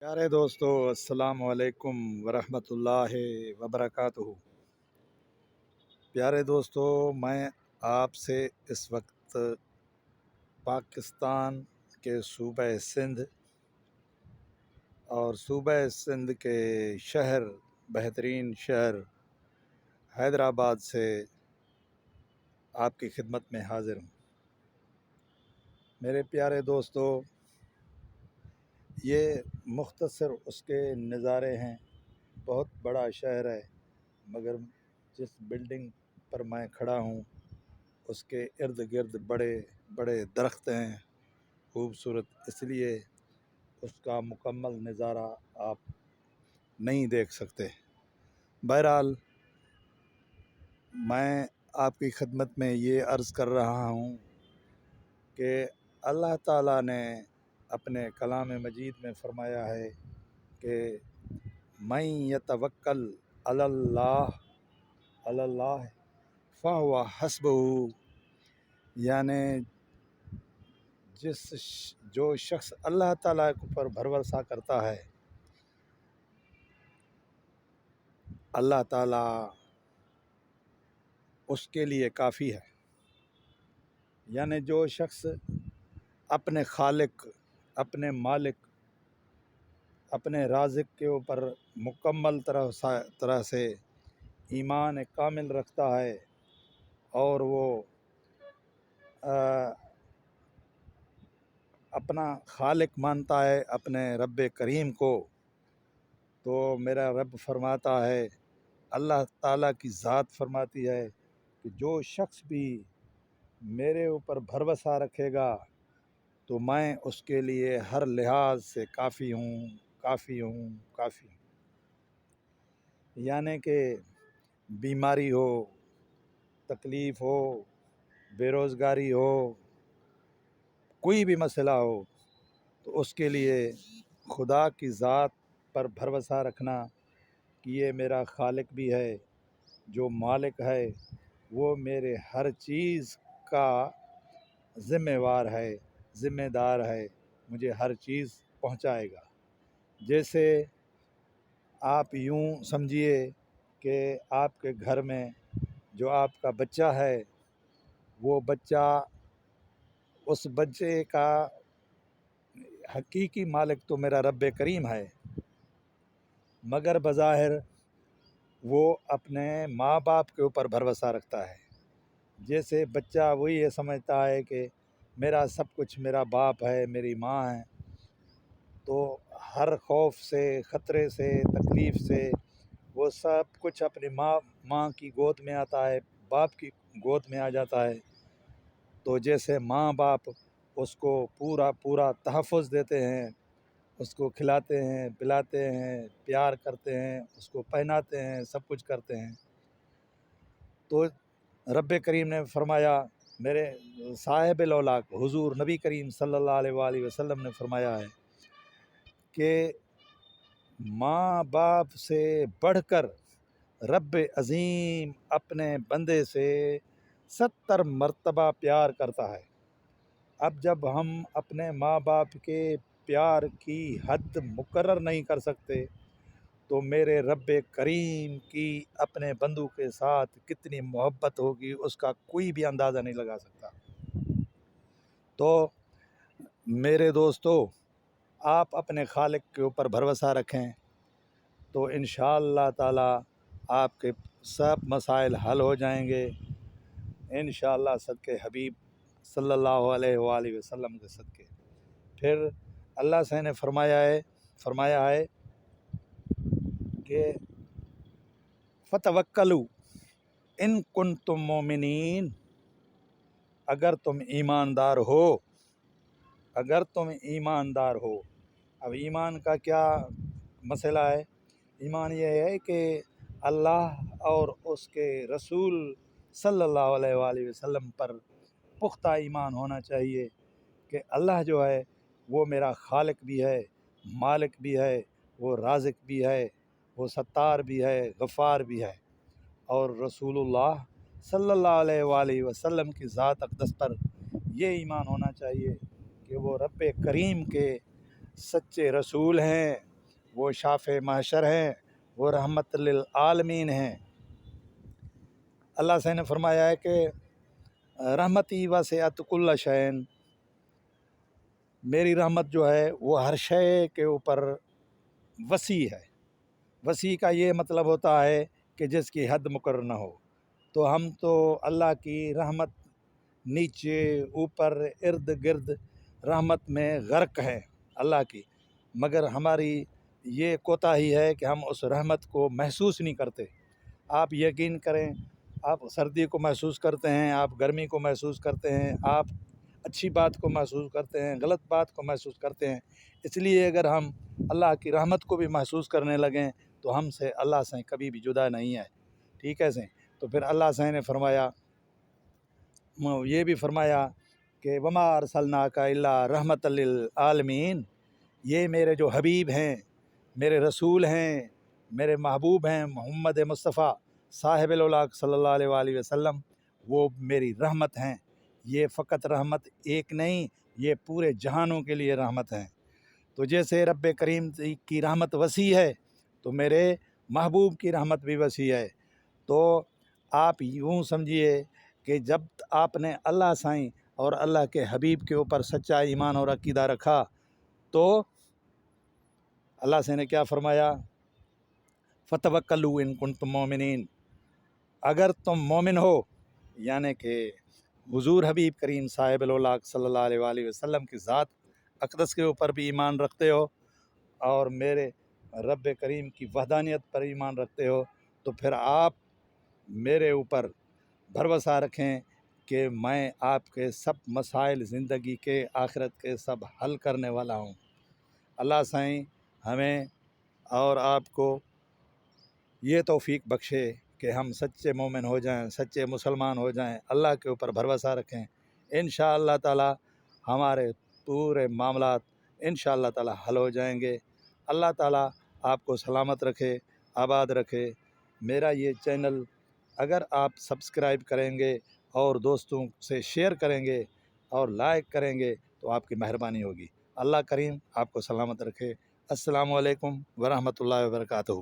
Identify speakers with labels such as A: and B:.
A: پیارے دوستو، السلام علیکم ورحمۃ اللہ وبرکاتہ۔ پیارے دوستو، میں آپ سے اس وقت پاکستان کے صوبہ سندھ اور صوبہ سندھ کے بہترین شہر حیدرآباد سے آپ کی خدمت میں حاضر ہوں۔ میرے پیارے دوستو، یہ مختصر اس کے نظارے ہیں۔ بہت بڑا شہر ہے، مگر جس بلڈنگ پر میں کھڑا ہوں اس کے ارد گرد بڑے بڑے درخت ہیں، خوبصورت، اس لیے اس کا مکمل نظارہ آپ نہیں دیکھ سکتے۔ بہرحال، میں آپ کی خدمت میں یہ عرض کر رہا ہوں کہ اللہ تعالیٰ نے اپنے کلام مجید میں فرمایا ہے کہ من یتوکل علی اللہ فہو حسبہ، یعنی جو شخص اللہ تعالیٰ پر بھروسہ کرتا ہے، اللہ تعالیٰ اس کے لیے کافی ہے۔ یعنی جو شخص اپنے خالق، اپنے مالک، اپنے رازق کے اوپر مکمل طرح سے ایمان کامل رکھتا ہے اور وہ اپنا خالق مانتا ہے اپنے رب کریم کو، تو میرا رب فرماتا ہے، اللہ تعالیٰ کی ذات فرماتی ہے کہ جو شخص بھی میرے اوپر بھروسہ رکھے گا تو میں اس کے لیے ہر لحاظ سے کافی ہوں، کافی ہوں، کافی ہوں۔ یعنی کہ بیماری ہو، تکلیف ہو، بے روزگاری ہو، کوئی بھی مسئلہ ہو، تو اس کے لیے خدا کی ذات پر بھروسہ رکھنا کہ یہ میرا خالق بھی ہے، جو مالک ہے، وہ میرے ہر چیز کا ذمہ دار ہے، مجھے ہر چیز پہنچائے گا۔ جیسے آپ یوں سمجھیے کہ آپ کے گھر میں جو آپ کا بچہ ہے، وہ بچہ، اس بچے کا حقیقی مالک تو میرا رب کریم ہے، مگر بظاہر وہ اپنے ماں باپ کے اوپر بھروسہ رکھتا ہے۔ جیسے بچہ وہی یہ سمجھتا ہے کہ میرا سب کچھ میرا باپ ہے، میری ماں ہے، تو ہر خوف سے، خطرے سے، تکلیف سے وہ سب کچھ اپنی ماں کی گود میں آتا ہے، باپ کی گود میں آ جاتا ہے۔ تو جیسے ماں باپ اس کو پورا تحفظ دیتے ہیں، اس کو کھلاتے ہیں، پلاتے ہیں، پیار کرتے ہیں، اس کو پہناتے ہیں، سب کچھ کرتے ہیں، تو رب کریم نے فرمایا، میرے صاحب الاولاق حضور نبی کریم صلی اللہ علیہ وآلہ وسلم نے فرمایا ہے کہ ماں باپ سے بڑھ کر رب عظیم اپنے بندے سے 70 مرتبہ پیار کرتا ہے۔ اب جب ہم اپنے ماں باپ کے پیار کی حد مقرر نہیں کر سکتے تو میرے رب کریم کی اپنے بندوں کے ساتھ کتنی محبت ہوگی، اس کا کوئی بھی اندازہ نہیں لگا سکتا۔ تو میرے دوستو، آپ اپنے خالق کے اوپر بھروسہ رکھیں تو انشاءاللہ تعالی آپ کے سب مسائل حل ہو جائیں گے، انشاءاللہ صدقے حبیب صلی اللہ علیہ وآلہ وسلم کے صدقے۔ پھر اللہ سے نے فرمایا ہے کہ فتوکلوا ان کنتم مومنین، اگر تم ایماندار ہو۔ اب ایمان کا کیا مسئلہ ہے؟ ایمان یہ ہے کہ اللہ اور اس کے رسول صلی اللہ علیہ وآلہ وسلم پر پختہ ایمان ہونا چاہیے کہ اللہ جو ہے وہ میرا خالق بھی ہے، مالک بھی ہے، وہ رازق بھی ہے، وہ ستار بھی ہے، غفار بھی ہے، اور رسول اللہ صلی اللہ علیہ وآلہ وسلم کی ذات اقدس پر یہ ایمان ہونا چاہیے کہ وہ رب کریم کے سچے رسول ہیں، وہ شاف محشر ہیں، وہ رحمت للعالمین ہیں۔ اللہ سے نے فرمایا ہے کہ رحمتی وسعت کل شیء، میری رحمت جو ہے وہ ہر شے کے اوپر وسیع ہے۔ وسیع کا یہ مطلب ہوتا ہے کہ جس کی حد مقرر نہ ہو۔ تو ہم تو اللہ کی رحمت نیچے اوپر ارد گرد رحمت میں غرق ہیں اللہ کی، مگر ہماری یہ کوتاہی ہے کہ ہم اس رحمت کو محسوس نہیں کرتے۔ آپ یقین کریں، آپ سردی کو محسوس کرتے ہیں، آپ گرمی کو محسوس کرتے ہیں، آپ اچھی بات کو محسوس کرتے ہیں، غلط بات کو محسوس کرتے ہیں۔ اس لیے اگر ہم اللہ کی رحمت کو بھی محسوس کرنے لگیں تو ہم سے اللہ سے کبھی بھی جدا نہیں ہے، ٹھیک ہے سے۔ تو پھر اللہ سے نے فرمایا، یہ بھی فرمایا کہ وما ارسلناک الا رحمت للعالمین، یہ میرے جو حبیب ہیں، میرے رسول ہیں، میرے محبوب ہیں محمد مصطفیٰ صاحب الاولاق صلی اللہ علیہ وآلہ وسلم، وہ میری رحمت ہیں۔ یہ فقط رحمت ایک نہیں، یہ پورے جہانوں کے لیے رحمت ہیں۔ تو جیسے رب کریم کی رحمت وسیع ہے تو میرے محبوب کی رحمت بھی وسیع ہے۔ تو آپ یوں سمجھیے کہ جب آپ نے اللہ سائیں اور اللہ کے حبیب کے اوپر سچا ایمان اور عقیدہ رکھا تو اللہ سے نے کیا فرمایا، فتوکلوا ان کنتم مومنین، اگر تم مومن ہو، یعنی کہ حضور حبیب کریم صاحب الاولاق صلی اللہ علیہ وآلہ وسلم کی ذات اقدس کے اوپر بھی ایمان رکھتے ہو اور میرے رب کریم کی وحدانیت پر ایمان رکھتے ہو، تو پھر آپ میرے اوپر بھروسہ رکھیں کہ میں آپ کے سب مسائل زندگی کے آخرت کے سب حل کرنے والا ہوں۔ اللہ سائیں ہمیں اور آپ کو یہ توفیق بخشے کہ ہم سچے مومن ہو جائیں، سچے مسلمان ہو جائیں، اللہ کے اوپر بھروسہ رکھیں۔ انشاءاللہ تعالی ہمارے پورے معاملات انشاءاللہ تعالی حل ہو جائیں گے۔ اللہ تعالی آپ کو سلامت رکھے، آباد رکھے۔ میرا یہ چینل اگر آپ سبسکرائب کریں گے اور دوستوں سے شیئر کریں گے اور لائک کریں گے تو آپ کی مہربانی ہوگی۔ اللہ کریم آپ کو سلامت رکھے۔ السلام علیکم ورحمۃ اللہ وبرکاتہ۔